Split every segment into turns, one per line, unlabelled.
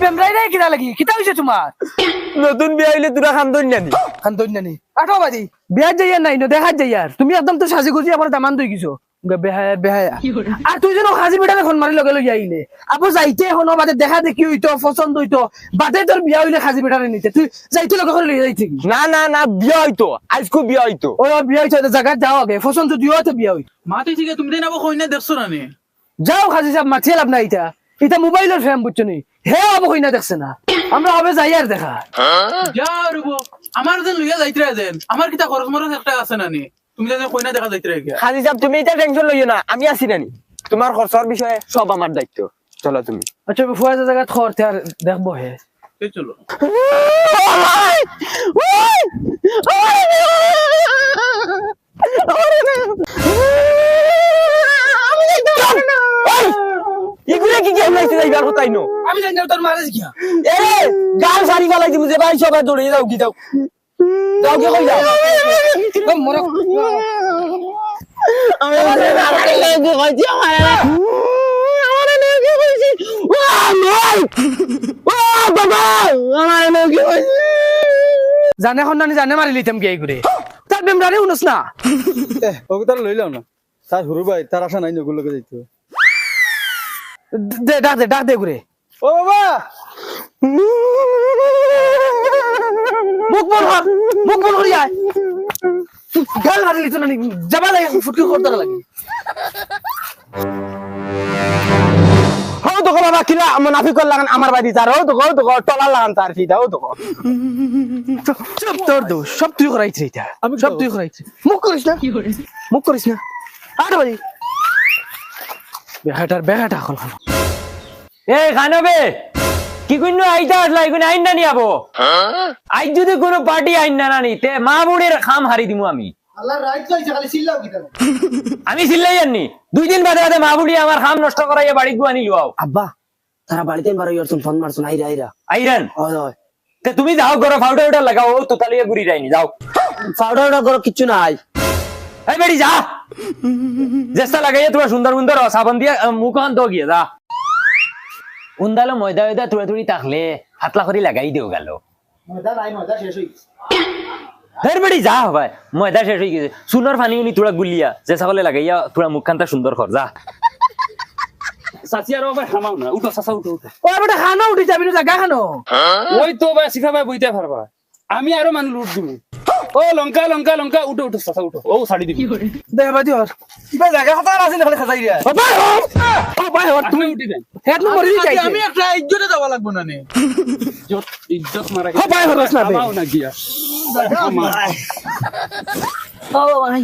বেমরাই রে কিনা লাগি কিতা হইছে তোমার
নতুন বিয়া হইলে তোরা খান্দন জানি
খান্দন নানি আঠো বাজি বিয়া যাইয়ার নাই ন দেখা যাইয়ার তুমি একদম তো সাজি গুজি আমার দামান দই গিছো বেহায়া বেহায়া আর তুই যেন হাজি বেটারে ফোন মারি লগে লগে আইলে আপু যাইতে হনো বাদে দেখা দেখি হইতো পছন্দ হইতো বাদে তোর বিয়া হইলে হাজি বেটারে নিতে তুই যাইতে লগে করে লই যাইতে কি
না না না বিয়া হইতো আজকে বিয়া হইতো
ও বিয়া হইতো জায়গা যাও আগে পছন্দ দিও তো বিয়া হই
মাতে ঠিক তুমি দেন আবো কইনা দেখছো না নে
যাও হাজি সাহেব মাছিয়ে লাভ নাই এটা এটা মোবাইলের ফ্রেম বুঝছো নি হে আবো কইনা দেখছে না আমরা হবে যাই আর দেখা
যাও রবো আমার যেন লইয়া যাইতরা দেন আমার কিটা খরচ মরচ একটা আছে না নে তুমি যেন কইনা দেখা যাইতরা গিয়া
হাজি সাহেব তুমি এটা টেনশন লইও না আমি আছি নানি তোমার খরচর বিষয়ে সব আমার দায়িত্ব চলো তুমি
আচ্ছা ফুয়া জায়গা খরতে আর দেখবো হে
এই চলো
এগুলা কি গেম লাইতে যাইবার কথাই নো
আমি জানি না তোর মারে কি
এ গাল সারি ফালাই দিমু যে ভাই সবাই দৌড়ে যাও কি যাও যাও কি কই যাও
মর
আমি আমারে লাগি কইছি আমারে লাগি কইছি ও মাই ও বাবা আমারে লাগি কইছি
জানে এখন নানি জানে মারি লিতাম গিয়ে ঘুরে তার বেমরারে উনস না
ওকে তার লইলাম না তার হুরু ভাই তার আশা নাই নগুলো লোকে যাইতো
ডাক দে ঘুরে
ও বাবা
মুখ বল করি আয় গাল মারি লিতো নানি যাবা লাগে ফুটকি করতে লাগে
হো তো বাবা কিলা মুনাফিক লাগান আমার বাড়ি তার হো তো টলা লাগান তার কি দাও তো
সব তোর দোষ সব তুই করাইছিস এটা আমি সব তুই করাইছিস মুখ করিস না মুখ করিস না আর ভাই বেহাটা এখন
এই খানবে কি কইনো আইতা আসলা ইগুন আইন না নি আবো আই যদি কোনো পার্টি আইন না নানি তে মা বুড়ির খাম হারি দিমু আমি
আল্লাহর রাইট কইছে খালি চিল্লাও কি তার
আমি চিল্লাই জানি 2 দিন বাদে বাদে মা বুড়ি আমার খাম নষ্ট করাইয়া বাড়ি গু আনি লও
আব্বা তারা বাড়িতে বারো ইয়ারছুন ফোন মারছুন আইরা আইরা
আইরান
হয় হয়
তে তুমি যাও গরো পাউডার লাগাও তো তালিয়া গুড়ি রাইনি যাও
পাউডার করো কিচ্ছু নাই
এই বেড়ি যা জেস্তা লাগাইয়া তোমার সুন্দর সুন্দর সাবান দিয়া মুখ আন তো গিয়ে যা উন্দালো ময়দা ময়দা তুড়ি থাকলে হাতলা করে লাগাই দিও গেল
ময়দা নাই ময়দা শেষ হই
ধর বেড়ি যা ভাই ময়দা শেষ হয়ে গেছে সুন্দর পানি উনি তোরা গুলিয়া যে সকলে লাগাইয়া তোরা মুখখানটা সুন্দর কর যা
সাসি আর ভাই হামাও না উঠো সাসা উঠো
ও বেটা খানো উঠি যাবি না জায়গা খানো
ওই তো ভাই সিফা ভাই বইতে পারবা আমি আরো মানুষ লুট দিব ও লঙ্কা লঙ্কা লঙ্কা উঠো উঠো সাসা উঠো ও শাড়ি দিবি
দে বাদি হর
কিবা জায়গা কথা আছে না খালি খাজাই রে
ও ভাই হর
তুমি উঠি দেন
হেড নম্বর দি যাইছে
আমি একটা ইজ্জতে যাওয়া লাগবো না নে ইজ্জত মারা
ও ভাই হরস না বে
হামাও না গিয়া
ও ভাই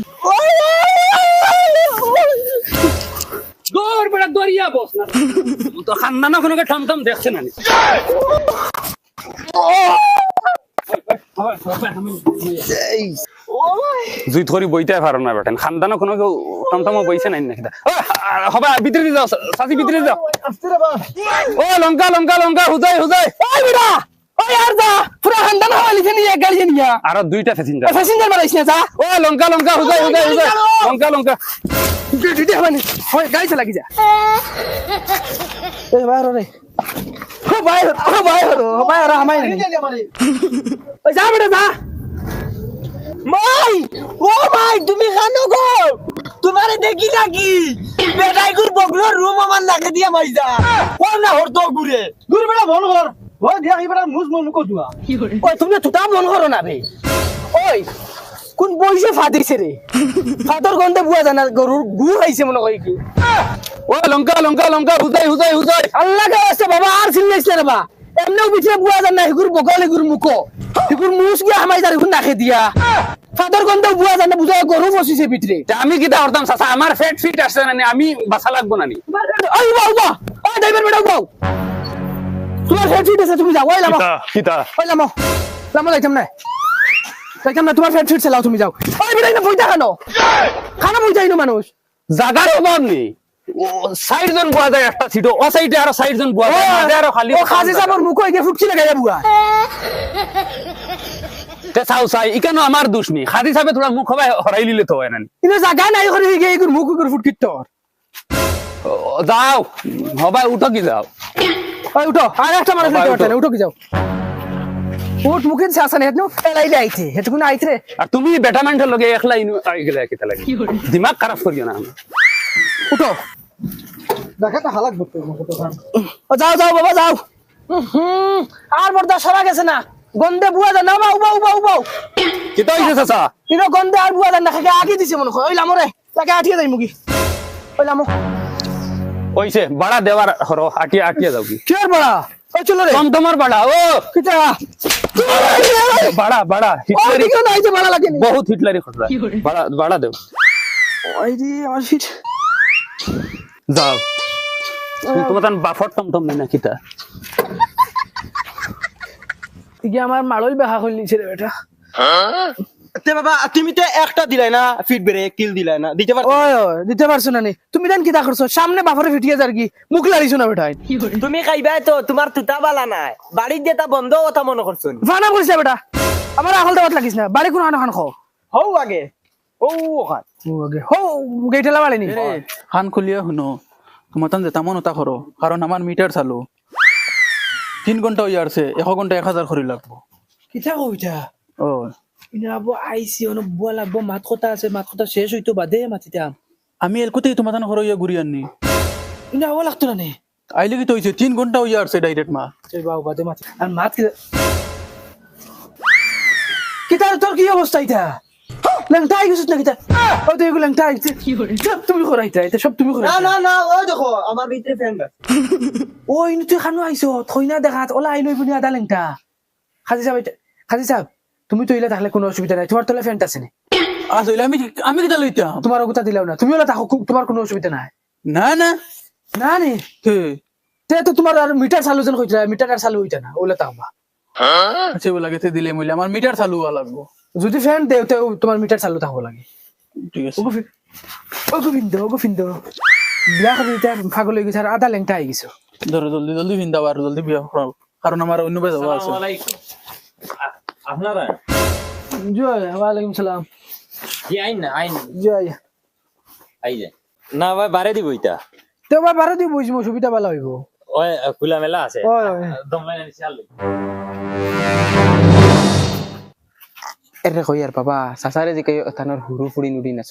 দৌড় বেড়া দরিয়া বস না তো খান্দানা কোনোকে ঠমঠম দেখছে না নি জুই ধরি বইতে পারো না বেটেন খানদানো কোনো কেউ টমটমো বইছে নাই নাকি হবা ভিতরে যাও সাথী ভিতরে যাও ও লঙ্কা লঙ্কা লঙ্কা হুজাই হুজাই
ওই বেটা ওই আর যা পুরা খানদান হওয়ালি নিয়ে এক গাড়ি নিয়া
আর দুইটা প্যাসেঞ্জার
প্যাসেঞ্জার মারাইছ না যা
ও লঙ্কা লঙ্কা হুজাই হুজাই হুজাই লঙ্কা লঙ্কা
দিদি হবানি ওই গাড়ি চালা কি যা এই বাইরে রে ও ভাই আর আমায় নাই ওই যা বেটা যা
মাই ও মাই তুমি খানো গো তোমারে দেখি নাকি বেটাই গুর বগলোর রুম আমার লাগে দিয়া মাইজা ও না হর তো গুরে
দূর বেটা বল কর ও দিয়া কি বেটা মুজ মুখ দুয়া
ওই তুমি তুতা মন করো না বে ওই কোন বইছে ফাদিছে রে ফাদর গন্ধে বুয়া জানা গরুর গু আইছে মনে কই কি
ও লঙ্কা লঙ্কা লঙ্কা হুজাই হুজাই হুজাই
আল্লাহ কে আছে বাবা আর চিল্লাইছ না বা এমনেও বিছরে বুয়া জানা হিগুর বগলে গুর মুকো হিগুর মুস গিয়া হামাই দার হুন নাখে দিয়া ফাদর গন্ধে বুয়া জানা বুঝা গরু বসিছে ভিতরে
আমি কিটা করতাম চাচা আমার ফেট ফিট আসছে না নি আমি বাসা লাগবো না নি
ওই বাবা ওই ড্রাইভার বেটা বাবা তোমার ফেট ফিট আছে তুমি যাও ওই লামো
কিটা
ওই লামো লাইতাম না তোমার ফেট ফিট চালাও তুমি যাও ওই বেটা না বইতা খানো খানা বইতাই না মানুষ
জাগার অভাব নেই ও সাইড জন বুয়া যায় একটা সিটো ও সাইডে আরো সাইড জন বুয়া যায় মাঝে আরো খালি
ও খাসি সাবর মুখ হইগে ফুটকি লাগাইয়া বুয়া
তে চাও চাই ইকানো আমার দোষ নেই খাদি সাবে তোরা মুখ হবে হরাই লিলে তো হয় না
কিন্তু জায়গা নাই করে গিয়ে এগুর মুখ এগুর ফুটকিত তোর
যাও হবাই উঠো কি যাও
ওই উঠো আর একটা মানুষ
বাবা,
লইতে পারতে
উঠো।
না উঠো কি যাও উঠ মুখেন শাসন হেতনো এলাই দে আইতে হেতকুন আইতে
আর তুমি বেটামেন্টের লগে একলা ইনু আই গেলে কিতা লাগে দিমাগ খারাপ করিও না
উঠো
দেখাটা হালাক বলতে
ও যাও যাও বাবা যাও আর বর্দা সরা গেছে না গন্ধে বুয়া যা না বাউ বাউ বাউ বাউ
কিতা হইছে চাচা
ইনো গন্ধে আর বুয়া যা না খাকে আগে দিছে মনে হয় ওই লামরে তাকে আঠিয়ে যাই মুগি ওই লামো
হইছে বাড়া দেওয়ার হরো আটিয়া আটিয়া যাও কি
কেয়ার বড়া ওই চলো রে
কম তোমার বাড়া ও
কিটা
বাড়া বাড়া
ওই
হিটলারি
দিকে নাই যে বড়া লাগেনি
বহুত হিটলারি খটরা বাড়া বাড়া দেও
ওই দি আমার ফিট
যাও তোমার তান বাফর টমটম নাই না কিতা
ইগে আমার মাড়ল বেহা কইলিছে রে বেটা
তে বাবা তুমি তো একটা দিলাই না ফিট বেরে কিল দিলাই না দিতে পার
ওই ওই দিতে পারছো না নি তুমি দেন কিতা করছো সামনে বাফরে ফিটিয়ে যার কি মুখ লাড়িছো না বেটা
তুমি খাইবাই তো তোমার তুতা বালা নাই বাড়ির যেটা বন্ধ কথা মনে করছো
ফানা করিস না বেটা আমার আহল দাওয়াত লাগিস না বাড়ি কোন আনা খান খাও
হও আগে ও ওখান
হো গেটেলা বাড়ি নি
খান খুলিয়া শুনো তোমার তান যেটা মন ওটা করো কারণ আমার মিটার চালু 3 ঘন্টা হয়ে আসছে 1 ঘন্টা 1000 করে লাগবো
কিতা কইতা
ও
ইনাবো আইসি অন বুয়া লাগবো মাত কথা আছে মাত কথা শেষ হইতো বাদে মাতিতাম
আমি এলকুতেই তোমার তান ঘর ইয়া ঘুরি আননি
ইনা হওয়া লাগতো না নে
আইলে কি তো হইছে 3 ঘন্টা হয়ে আসছে ডাইরেক্ট মা
এই বাউ বাদে মাতি আর মাত কিতা তোর কি অবস্থা ইতা ল্যাংটা আই গেছিস না কিতা ও তো এগুলো ল্যাংটা আইছে সব তুমি করাইতা এটা সব তুমি করাইতা
না ওই দেখো আমার ভিতরে ফ্যান
ওই নি তুই খানো আইছো থইনা দেখাত ওলা আইলো বুনি আদা ল্যাংটা খাজি সাহেব তুমি তো ইলা থাকলে কোনো অসুবিধা নাই তোমার তোলা ফ্যানটা আছে নি
আসলে আমি কিটা লইতাম
তোমার ওগুতা দিলাও না তুমি ওলা থাকো তোমার কোনো অসুবিধা নাই
না না
না নি
তে
তে তো তোমার আর মিটার চালু যেন কইতা মিটার আর চালু হইতা না ওলা তাহবা
আচ্ছা বলা গেছে দিলে মইলে আমার মিটার চালু হওয়া লাগবো
যদি ফ্যান দেও তো তোমার মিটার চালু থাকবো লাগে
ঠিক আছে
ওগো ফিন্দ বিয়া করে দিতে ফাগল হয়ে গেছে আর আদা ল্যাংটা আই গেছো
ধরো জলদি জলদি ভিন্দা আর জলদি বিয়া করাও কারণ আমার অন্য বেজা আছে
আপনারা
জয় ওয়ালাইকুম সালাম
কি আইন না আইন
জয়
আই যায় না ভাই বারে দিব ইটা
তো বা বারো দিয়ে বুঝবো সুবিধা ভালো হইব
ওই খোলা মেলা আছে
ওই ওই
দমলাই চাল
এরে কই আর বাবা সাসারে যে কই তানোর হুরু ফুড়ি নুডি নাছ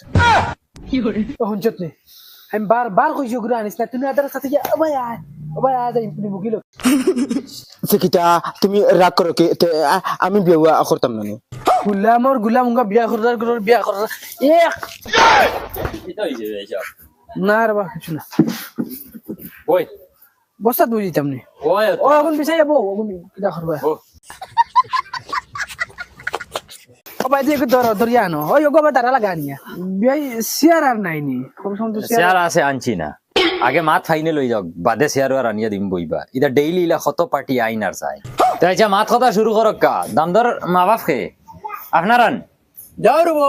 হঞ্চত নে আমি বার কইছো ঘুরে আনিস না তুমি আদার সাথে যা ওবাই আয় যাই তুমি মুগিলো
সেকিটা তুমি রাগ করো কি আমি বিয়া করতাম না
গুলাম উঙ্গা বিয়া করার বিয়া করার
এটা হইছে এইসব
না রে বা কিছু না
ওই
বস্তাত বুঝিতাম নি
ওই
ও এখন বিছাই যাবো এখন কিটা করবা
ও
ওবাই দিয়ে ধরিয়া আনো ওই ওগো তারা লাগানিয়া বিয়াই শেয়ার আর নাইনি কম সম তো
শেয়ার আছে আনছি না আগে মাত ফাইনাল হই যাক বাদে শেয়ার আর আনিয়া দিম বইবা এটা ডেইলি ইলা কত পার্টি আইন আর চাই তো আচ্ছা মাত কথা শুরু করক কা দামদর মা বাপ খে আপনারান
যাও রব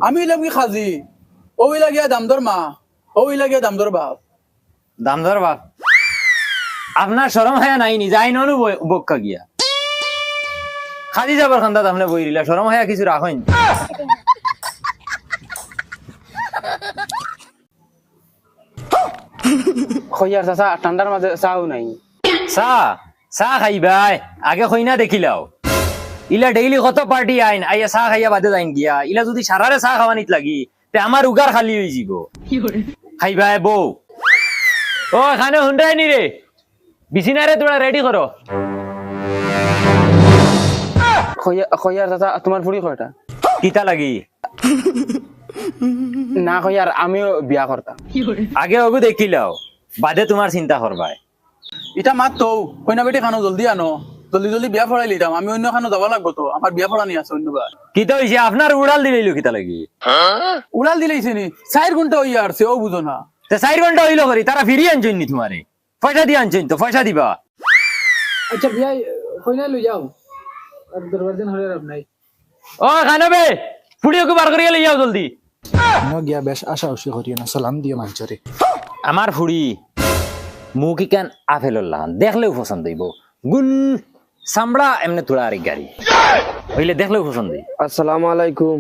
আমি লাগি খাজি ওই লাগিয়া দামদর মা ওই লাগিয়া দামদর বাপ
দামদর বাপ আপনার শরম হায়া নাই নি যাই ননু বক্কা গিয়া খালি যাবার খান্দা তাহলে বই রিলা শরম হায়া কিছু রাখেন
কইয়ার চাচা ঠান্ডার মাঝে চাও নাই
চাহ খাইবাই আগে কইনা দেখিলাও ইলা ডেইলি কত পার্টি আইন আইয়া চাহ খাইয়া বাদে যাইন গিয়া ইলা যদি সারারে চাহ খাওয়ানিত লাগি তে আমার উগার খালি হয়ে যাব খাইবাই বউ ও এখানে হুন্ডাই নি রে বিছিনারে তোরা রেডি করো
কইয়ার চাচা তোমার ফুড়ি কয়টা
কিতা লাগি
না কইয়ার আমিও বিয়া করতাম
আগে ওগু দেখিলাও বাদে তোমার চিন্তা করবাই
এটা মাত তো কইনা বেটি খানো জলদি আনো জলদি জলদি বিয়া ফড়াই লিতাম আমি অন্য খানো যাব লাগবো তো আমার বিয়া ফড়ানি আছে অন্যবার
কিতা হইছে আপনার উড়াল দিলাইলো কিতা লাগি
উড়াল দিলেইছে নি 4 ঘন্টা হইয়া আসছে ও বুঝো না
তে 4 ঘন্টা হইলো করি তারা ফিরিয়ে আনছেন নি তোমারে পয়সা দিয়ে আনছেন তো পয়সা দিবা
আচ্ছা বিয়াই কইনা লই যাও আর দরবার দিন হলে রাব নাই
ও খানাবে ফুড়িওকে বার করিয়া লই যাও জলদি
গিয়া বেশ আশা উশি করিও না সালাম দিও মাঞ্চরে
আমার ফুড়ি মুখ ইকান আপেলর লাহান দেখলেও পছন্দ হইব গুন চামড়া এমনি তোলা আরেক গাড়ি হইলে দেখলেও পছন্দ হইব
আসসালামু আলাইকুম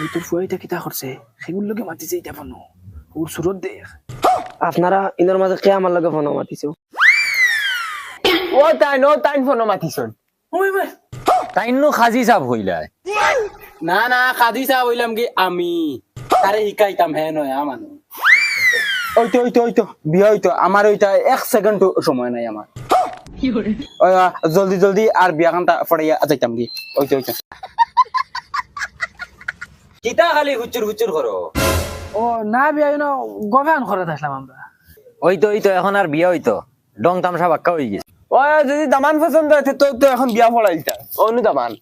ওই তোর ফুয়াইটা কিতা করছে সেগুলোকে মাতিছে এটা ফোন ওর সুরত দেখ
আপনারা ইনোর মাঝে কে আমার লগে ফোন মাতিছো ও তাই ফোন মাতিছন
ওই ভাই
তাইনো খাজি চাপ হইলায়
না না কাদি চা বললাম কি আমি তারে শিকাইতাম হে নয় মানুষ
ওইতো বিয়া হইতো আমার ওইটা 1 সেকেন্ড সময় নাই আমার জলদি জলদি আর বিয়া কান্তা পড়াইয়া যাইতাম কি ওইতো
কিতা খালি হুচুর হুচুর করো
ও না বিয়া গভান করে আসলাম আমরা
ওই তো এখন আর বিয়া হইতো ডং তামসা বাক্কা হয়ে গেছে
ও যদি দামান পছন্দ হইতে তো এখন বিয়া পড়াইতা অনু দামান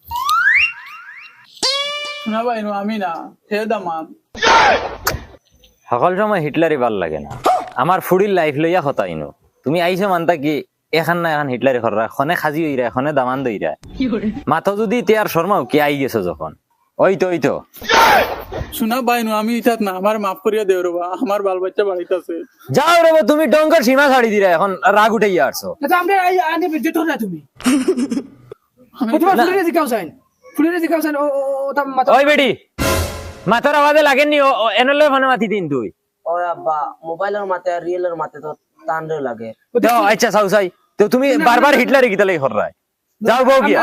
শোনা ভাই আমি না হে দামান
সকল সময় হিটলারই ভাল লাগে না আমার ফুডির লাইফ লইয়া হতাইনো তুমি আইছো মানতা কি এখন না এখন হিটলারি খররা খনে খাজি হইরা খনে দামান দইরা মাথা যদি তিয়ার শর্মাও কি আই গেছো যখন ওই তো
শোনা ভাই আমি ইচ্ছাত না আমার মাফ করিয়া দেও রবা আমার বাল বাচ্চা বাড়িতে আছে
যাও রে বাবা, তুমি ডঙ্কর সীমা ছাড়ি দিরা এখন রাগ উঠাইয়া আসছো
এটা আমরা আনে বিদ্যুৎ না তুমি তোমার ফুলের দিকাও চাই ফুলের দিকাও চাই ও তা মাথা
ওই বেডি মাথার আওয়াজে লাগেননি এনলে ফোনে মাতি দিন তুই
ও আব্বা মোবাইলের মাতে আর রিয়েলের মাতে তো টানরে লাগে
যাও আচ্ছা সাউসাই তো তুমি বারবার হিটলারি কিতা লাগি খররায় যাও বউ গিয়া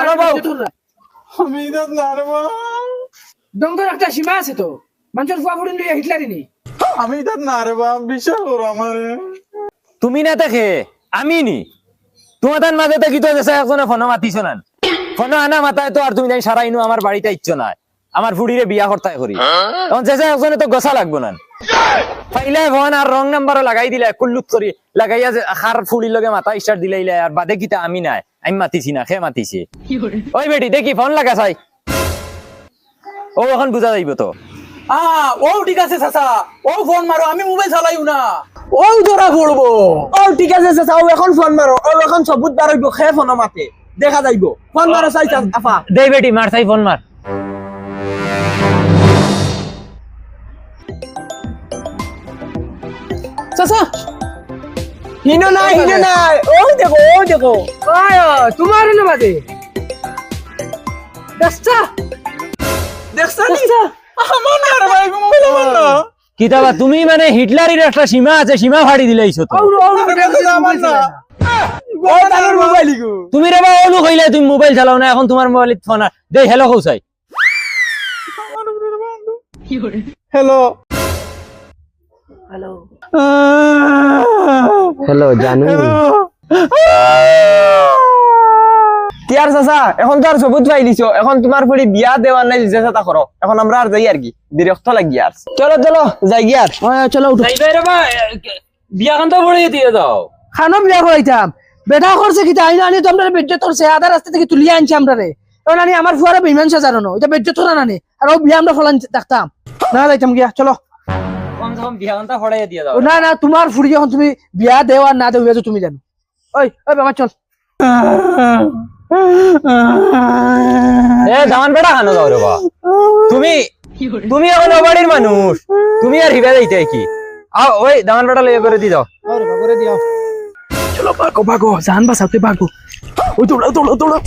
আমি ইচ্ছাত না রে বা
ডঙ্গর একটা সীমা আছে তো মানুষের ফুয়া ফুড়ি লইয়া হিটলারি নেই
আমি ইচ্ছাত না রে বা বিশ্বাস করো আমারে
তুমি না দেখে আমি নি তোমাদের মাঝে তো কি তো দেশে একজনে ফোন মাতিছো না ফোন আনা মাথায় তো আর তুমি জানি সারাইনো আমার বাড়িতে ইচ্ছো না আমার ফুড়িরে বিয়া করতে করি তখন যে একজনে তো গোসা লাগবো না পাইলে ফোন আর রং নাম্বারও লাগাই দিলে কুল্লুক করি লাগাইয়া যে খার ফুড়ির লগে মাথা স্টার দিলাইলে আর বাদে কিতা আমি নাই আমি মাতিছি না খে মাতিছি ওই বেটি দেখি ফোন লাগা চাই ও এখন বুঝা যাইব তো
ও ঠিক আছে চাচা ও ফোন মারো আমি মোবাইল চালাইও না
ও ধরা পড়বো ও ঠিক আছে চাচা ও এখন ফোন মারো ও এখন সবুত বার হইব খে ফোন মাতে দেখা যাইব ফোন মারো চাই আফা
দেই বেটি মার চাই ফোন মার
চাচা হিনো নাই ও দেখো
তোমার হলো বাদে দেখছা
দেখছ আমার না রে ভাই মোবাইল আমার না
কিতাবা তুমি মানে হিটলারের একটা সীমা আছে সীমা ফাড়ি দিলাইছো তো
আমার না ও তার মোবাইল গো
তুমি রে বা ওলু কইলে তুমি মোবাইল চালাও না এখন তোমার মোবাইল ফোন দে হ্যালো কইছাই
হ্যালো হ্যালো জানু তিয়ার চাচা এখন তো আর সবুজ পাই দিছো এখন তোমার পরি বিয়া দেওয়ার নাই যে চাচা করো এখন আমরা আর যাই আর কি বিরক্ত লাগি আর চলো যাই গিয়া আর
চলো উঠো
যাইবে রে বা বিয়া কান তো পড়ে দিয়ে দাও
খানো বিয়া করাইতাম বেটা করছে কি আইনা আনি তো আমরা বেজ্জত করছে আধা রাস্তা থেকে তুলিয়ে আনছি আমরা রে এখন আনি আমার ফুয়ারে বিমান সাজানো এটা বেজ্জত না নানি আর ও বিয়া আমরা ফলান দেখতাম না যাইতাম গিয়া চলো
কম সে কম বিয়া কান তো পড়ে দিয়ে দাও
না তোমার ফুড়ি যখন তুমি বিয়া দেও আর না দেও এটা তুমি জানো ওই বাবা চল
এ দামান বেটা খানো দাও রে বা তুমি এখন বাড়ির মানুষ তুমি আর হিবা যাইতে কি ওই দামান বেটা লইয়া করে দি দাও
করে দিও চলো ভাগো জান বাসাতে ভাগো ওই দৌড়াও